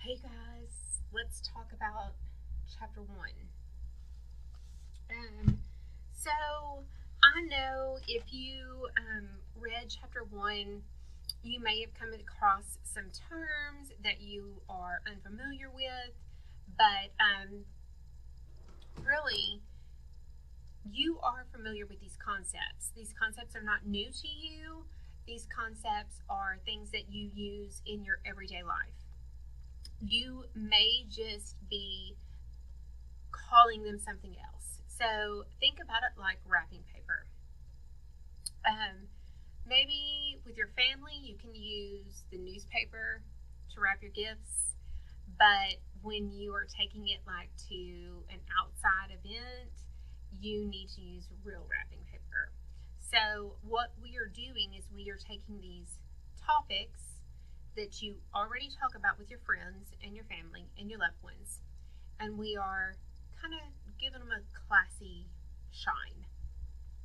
Hey guys, let's talk about chapter 1. So, I know if you read chapter 1, you may have come across some terms that you are unfamiliar with, but really, you are familiar with these concepts. These concepts are not new to you, these concepts are things that you use in your everyday life. You may just be calling them something else. So think about it like wrapping paper. Maybe with your family, you can use the newspaper to wrap your gifts, but when you are taking it like to an outside event, you need to use real wrapping paper. So what we are doing is we are taking these topics that you already talk about with your friends and your family and your loved ones, and we are kind of giving them a classy shine.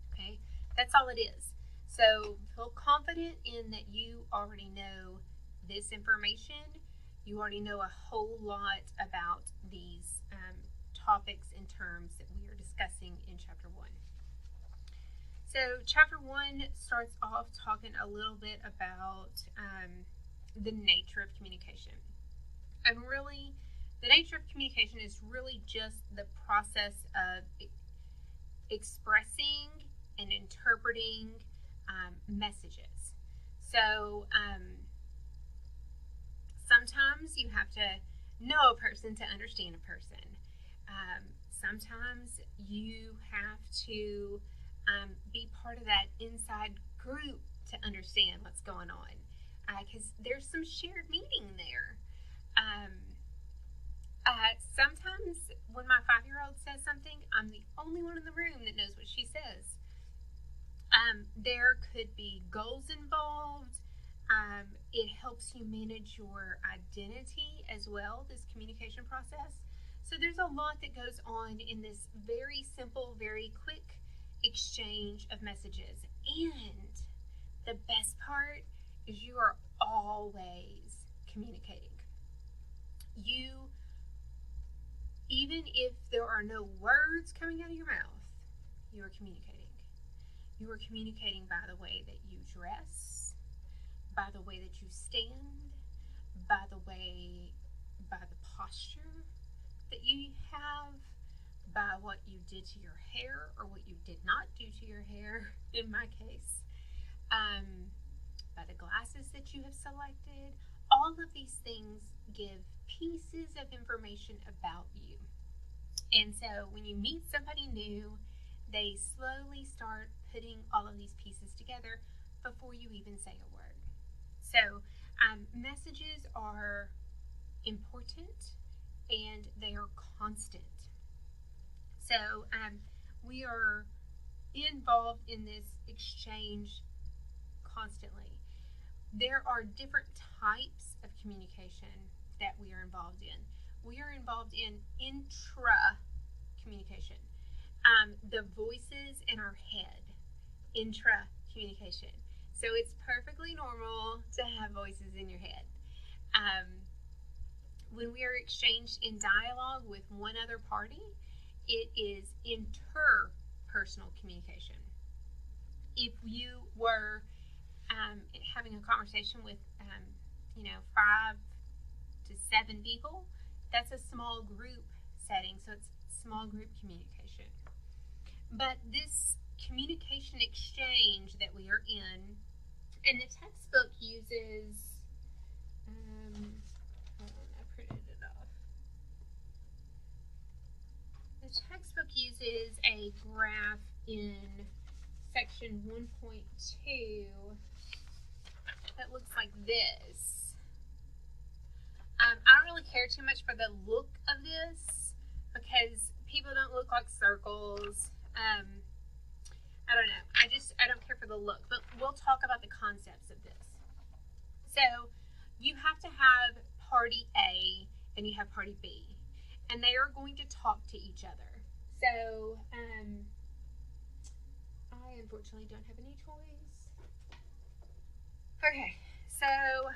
Okay, that's all it is. So feel confident in that you already know this information. You already know a whole lot about these topics and terms that we are discussing in chapter 1. So, chapter 1 starts off talking a little bit about the nature of communication. And really, the nature of communication is really just the process of expressing and interpreting messages. So, sometimes you have to know a person to understand a person. Sometimes you have to be part of that inside group to understand what's going on, because there's some shared meaning there. Sometimes when my 5-year-old says something, I'm the only one in the room that knows what she says. There could be goals involved. It helps you manage your identity as well, this communication process. So there's a lot that goes on in this very simple, very quick exchange of messages. And the best part is you are always communicating. You, even if there are no words coming out of your mouth, you are communicating. You are communicating by the way that you dress, by the way that you stand, by the posture that you have, by what you did to your hair or what you did not do to your hair, in my case, by the glasses that you have selected. All of these things give pieces of information about you. And so when you meet somebody new, they slowly start putting all of these pieces together before you even say a word. So messages are important and they are constant. So we are involved in this exchange constantly. There are different types of communication that we are involved in. We are involved in intra communication. The voices in our head, intra communication. So it's perfectly normal to have voices in your head. When we are exchanged in dialogue with one other party, it is interpersonal communication. If you were having a conversation with, 5 to 7 people, that's a small group setting, so it's small group communication. But this communication exchange that we are in, and the textbook uses, I printed it off. The textbook uses a graph in section 1.2 that looks like this. I don't really care too much for the look of this because people don't look like circles. I don't know. I don't care for the look, but we'll talk about the concepts of this. So you have to have party A and you have party B, and they are going to talk to each other. So I unfortunately don't have any choice. Okay, so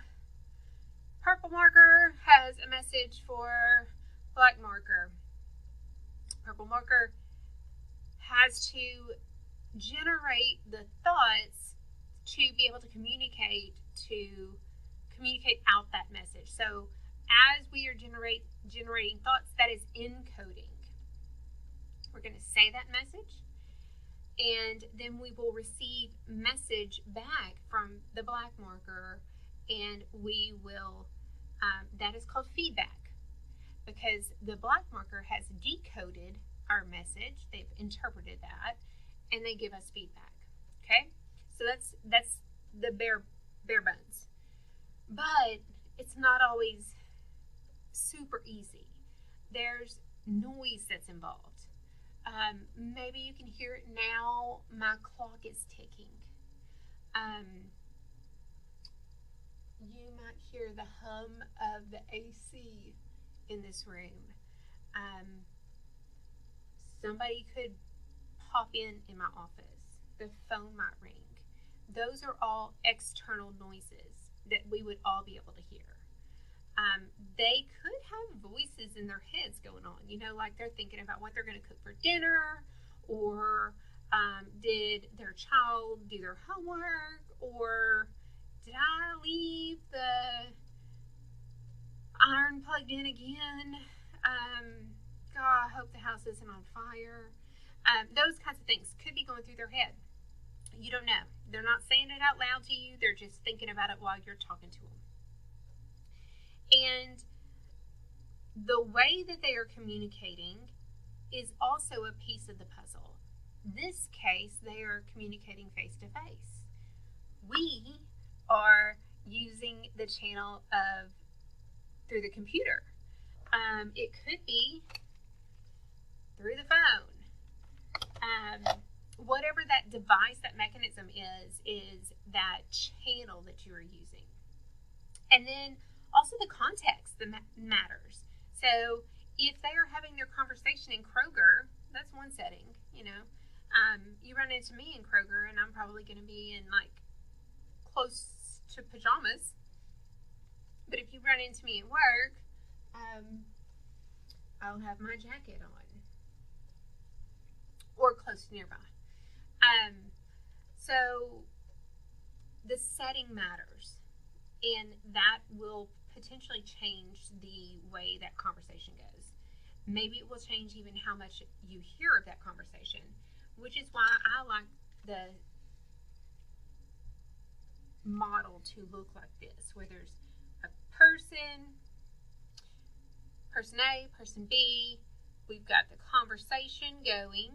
purple marker has has a message for black marker. Purple marker has to generate the thoughts to be able to communicate out that message. So as we are generating thoughts, that is encoding. We're going to say that message, and then we will receive message back from the black marker, and we will, that is called feedback, because the black marker has decoded our message, they've interpreted that, and they give us feedback. Okay, so that's the bare bones, but it's not always super easy. There's noise that's involved. Maybe you can hear it now. My clock is ticking. You might hear the hum of the AC in this room. Somebody could pop in my office. The phone might ring. Those are all external noises that we would all be able to hear. They could have voices in their heads going on, like they're thinking about what they're going to cook for dinner, or did their child do their homework, or did I leave the iron plugged in again? God, I hope the house isn't on fire. Those kinds of things could be going through their head. You don't know. They're not saying it out loud to you. They're just thinking about it while you're talking to them. And the way that they are communicating is also a piece of the puzzle. This case, they are communicating face to face. We are using the channel through the computer. It could be through the phone. Whatever that device, that mechanism is that channel that you are using. And then also the context that matters. So if they are having their conversation in Kroger, that's one setting, you run into me in Kroger and I'm probably going to be in close to pajamas. But if you run into me at work, I'll have my jacket on or close nearby. So the setting matters, and that will potentially change the way that conversation goes. Maybe it will change even how much you hear of that conversation, which is why I like the model to look like this, where there's a person A, person B, we've got the conversation going,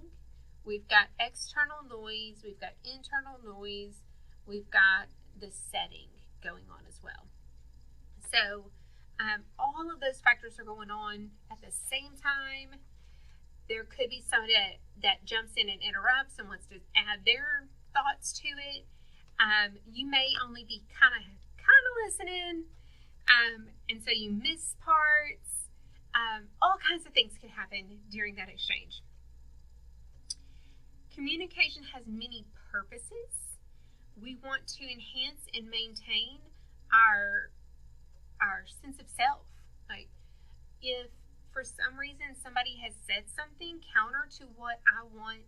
we've got external noise, we've got internal noise, we've got the setting going on as well. So all of those factors are going on at the same time. There could be somebody that jumps in and interrupts and wants to add their thoughts to it. You may only be kind of listening, and so you miss parts. All kinds of things can happen during that exchange. Communication has many purposes. We want to enhance and maintain our sense of self. Like, if for some reason somebody has said something counter to what I want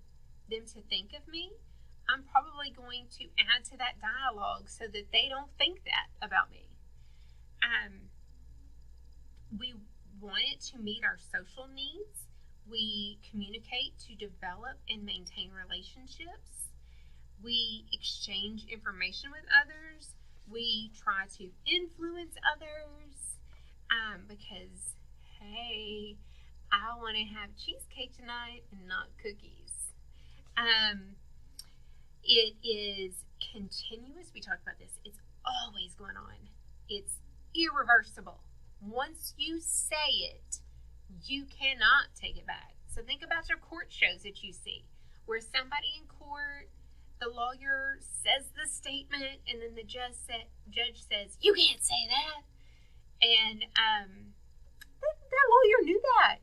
them to think of me, I'm probably going to add to that dialogue so that they don't think that about me. We want it to meet our social needs. We communicate to develop and maintain relationships. We exchange information with others. We try to influence others because, hey, I want to have cheesecake tonight and not cookies. It is continuous. We talked about this. It's always going on. It's irreversible. Once you say it, you cannot take it back. So think about your court shows that you see, where somebody in court, the lawyer says the statement, and then the judge says, "You can't say that." And that lawyer knew that,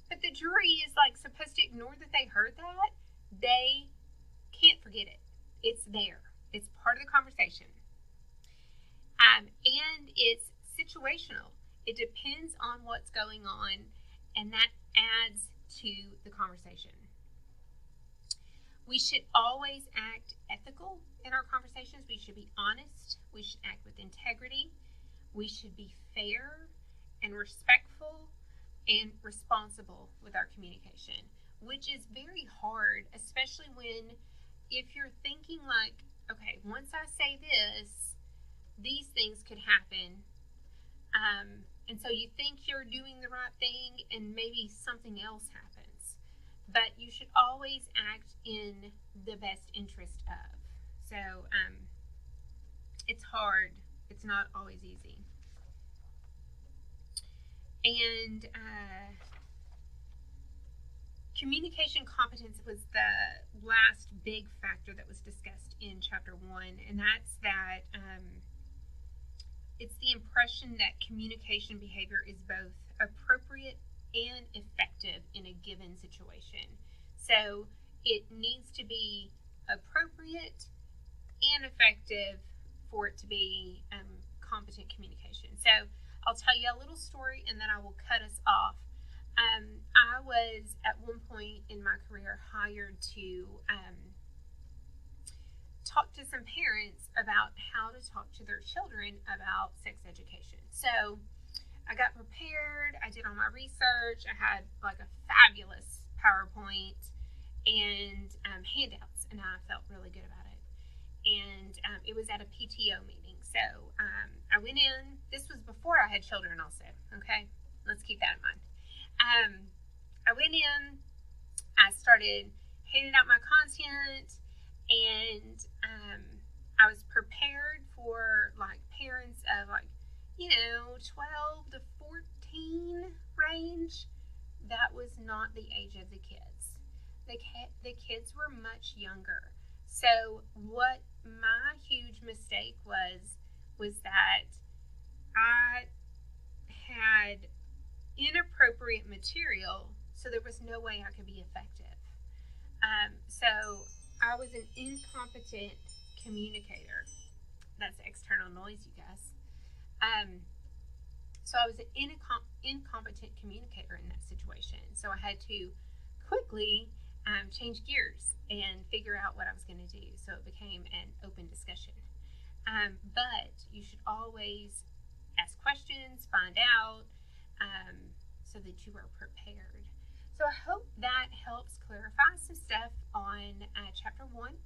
but the jury is supposed to ignore that they heard that. They can't forget it. It's there. It's part of the conversation. And it's situational. It depends on what's going on, and that adds to the conversation. We should always act ethical in our conversations. We should be honest. We should act with integrity. We should be fair and respectful and responsible with our communication, which is very hard, especially when, if you're thinking like, okay, once I say this, these things could happen. And so you think you're doing the right thing and maybe something else happens. But you should always act in the best interest of. So it's hard. It's not always easy. And communication competence was the last big factor that was discussed in chapter 1, and that's that it's the impression that communication behavior is both appropriate and effective in a given situation. So it needs to be appropriate and effective for it to be competent communication. So I'll tell you a little story and then I will cut us off. I was at one point in my career hired to talk to some parents about how to talk to their children about sex education. So I got prepared, I did all my research, I had like a fabulous PowerPoint and handouts, and I felt really good about it. And it was at a PTO meeting. So I went in. This was before I had children also, okay? Let's keep that in mind. I went in, I started handing out my content, and I was prepared for like parents of like, 12 to 14 range. That was not the age of the kids. The kids were much younger. So what my huge mistake was that I had inappropriate material, so there was no way I could be effective. So I was an incompetent communicator. That's external noise, you guys. So I was an incompetent communicator in that situation. So I had to quickly change gears and figure out what I was going to do. So it became an open discussion. But you should always ask questions, find out, so that you are prepared. So I hope that helps clarify some stuff on chapter 1.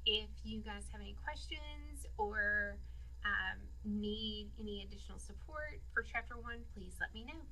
If you guys have any questions or need any additional support for chapter 1, please let me know.